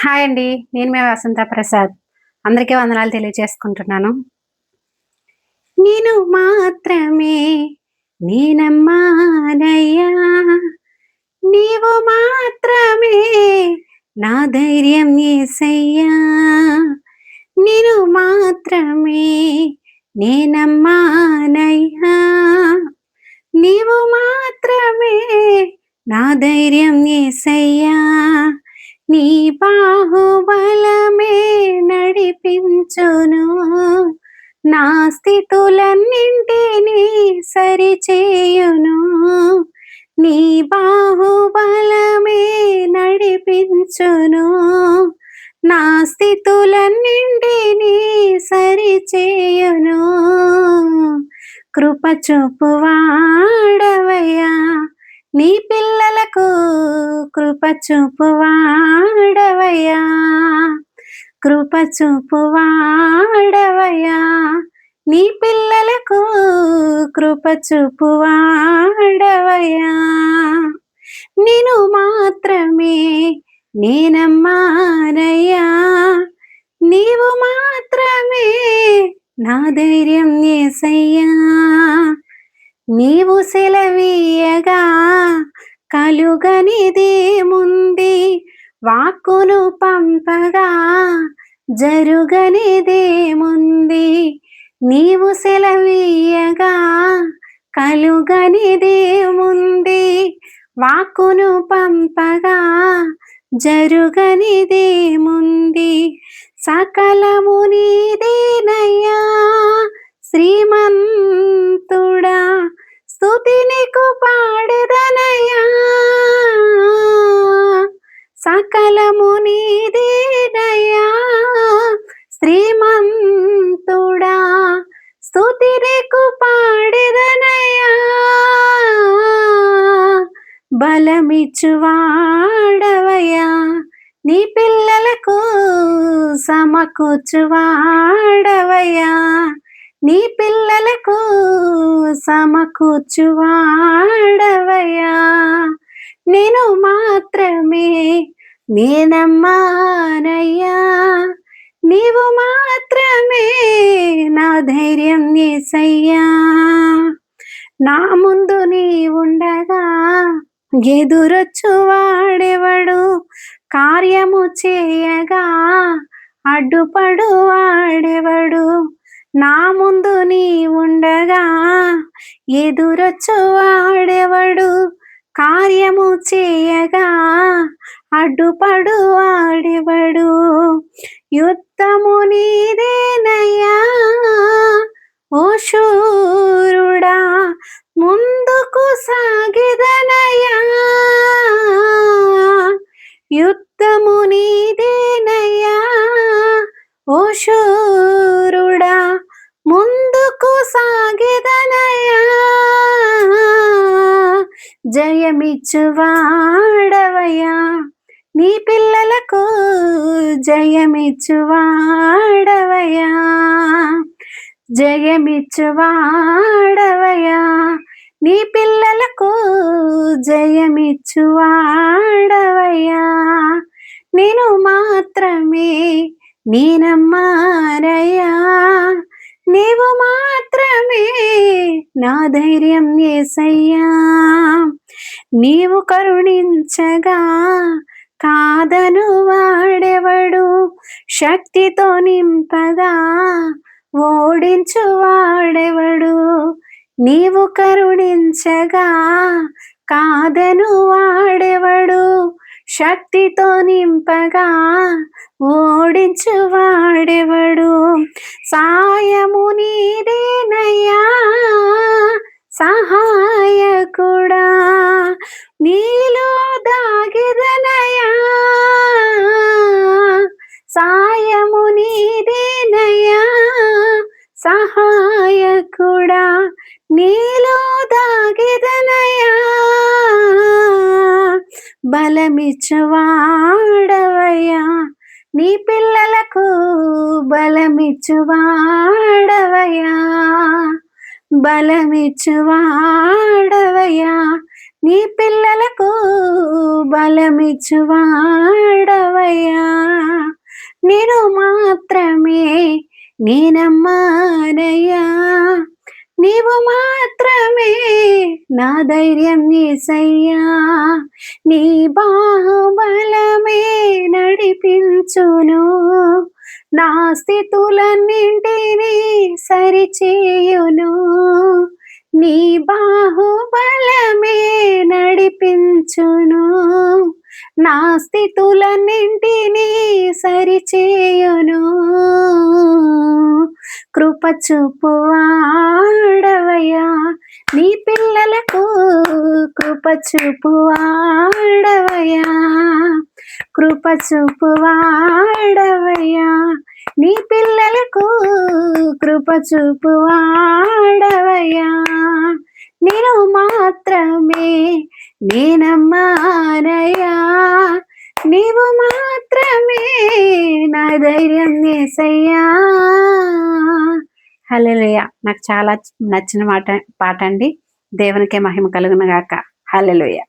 Hi అండి. నేను మీ వసంత ప్రసాద్. అందరికీ వందనాలు తెలియజేసుకుంటున్నాను. నేను మాత్రమే నేనమ్మానయ్యా, నీవు మాత్రమే నా ధైర్యం యేసయ్యా. నేను మాత్రమే నేనమ్మానయ్యా, నీవు మాత్రమే నా ధైర్యం యేసయ్యా. నీ బాహుబలమే నడిపించును, నా స్థితులన్నింటినీ సరిచేయును. నీ బాహుబలమే నడిపించును, నా స్థితులన్నింటినీ సరిచేయును. కృప చూపువాడవయ్యా, నీ పిల్లలకు కృప చూపువాడవయ్యా, కృప చూపువాడవయ్యా, నీ పిల్లలకు కృప చూపువాడవయ్యా. నేను మాత్రమే నేనమ్మానయ్యా, నీవు మాత్రమే నా ధైర్యం యేసయ్యా. నీవు సెలవీయగా కలుగనిదేముంది, వాక్కును పంపగా జరుగనిదేముంది. నీవు సెలవీయగా కలుగనిదేముంది, వాక్కును పంపగా జరుగనిదేముంది. సకలము నీదేనయ్యా శ్రీమంతుడా, స్తుతి నీకు పాడెదనయ్యా. సకలము నీదేనయ్యా శ్రీమంతుడా, స్తుతి నీకు పాడెదనయ్యా. బలమిచ్చువాడవయ్యా, నీ పిల్లలకు సమకూర్చువాడవయ్యా, నీ పిల్లలకు సమకూర్చువాడవయ్యా. నేను మాత్రమే నేనమ్మానయ్యా, నీవు మాత్రమే నా ధైర్యం యేసయ్యా. నా ముందు నీవుండగా ఎదురొచ్చువాడెవడు, కార్యము చేయగా అడ్డుపడు వాడెవడు. నా ముందు నీవుండగా ఎదురొచ్చువాడెవడు, కార్యము చేయగా అడ్డుపడు వాడెవడు. యుద్ధము నీదేనయ్యా ఓ శూరుడా, ముందుకు సాగిదనయ్యా. యుద్ధము నీదేనయ్యా ఓ శూరుడా, ముందుకు సాగిదనయ్యా. జయమిచ్చువాడవయ్యా, నీ పిల్లలకు జయమిచ్చువాడవయ్యా, జయమిచ్చువాడవయ్యా, నీ పిల్లలకు జయమిచ్చువాడవయ్యా. నేను మాత్రమే నేనమ్మానయ్యా, నీవు మాత్రమే నా ధైర్యం యేసయ్యా. నీవు కరుణించగా కాదను వాడెవడు, శక్తితో నింపగా ఓడించు వాడెవడు. నీవు కరుణించగా కాదను వాడెవడు, శక్తితో నింపగా ఓడించు వాడెవడు. సాయము నీదేనయ్యా సహాయకుడా, నీలో దాగిదనయ్యా. సాయము నీదేనయ్యా సహాయకుడా, నీలో దాగిదనయ్యా. బలమిచ్చువాడవయ్యా, నీ పిల్లలకు బలమిచ్చువాడవయ్యా, బలమిచ్చువాడవయ్యా, నీ పిల్లలకు బలమిచ్చువాడవయ్యా. నేను మాత్రమే నేనమ్మానయ్యా, నీవు మాత్రమే నా ధైర్యం యేసయ్యా, నీ బాహుబలమే నడిపించును, నా స్థితులన్నింటినీ సరిచేయును, నీ బాహుబలమే నడిపించును, నా స్థితులన్నింటినీ సరిచేయును, కృప చూపువాడవయ్యా నీ పిల్లలకు, కృప చూపువాడవయ్యా, కృప చూపువాడవయ్యా నీ పిల్లలకు, కృప చూపువాడవయ్యా, నేను మాత్రమే నేనమ్మానయ్యా, నీవు మాత్రమే నా ధైర్యం యేసయ్యా. హల్లెలూయా. నాకు చాలా నచ్చిన పాట అండి. దేవునికే మహిమ కలుగును గాక. హల్లెలూయా.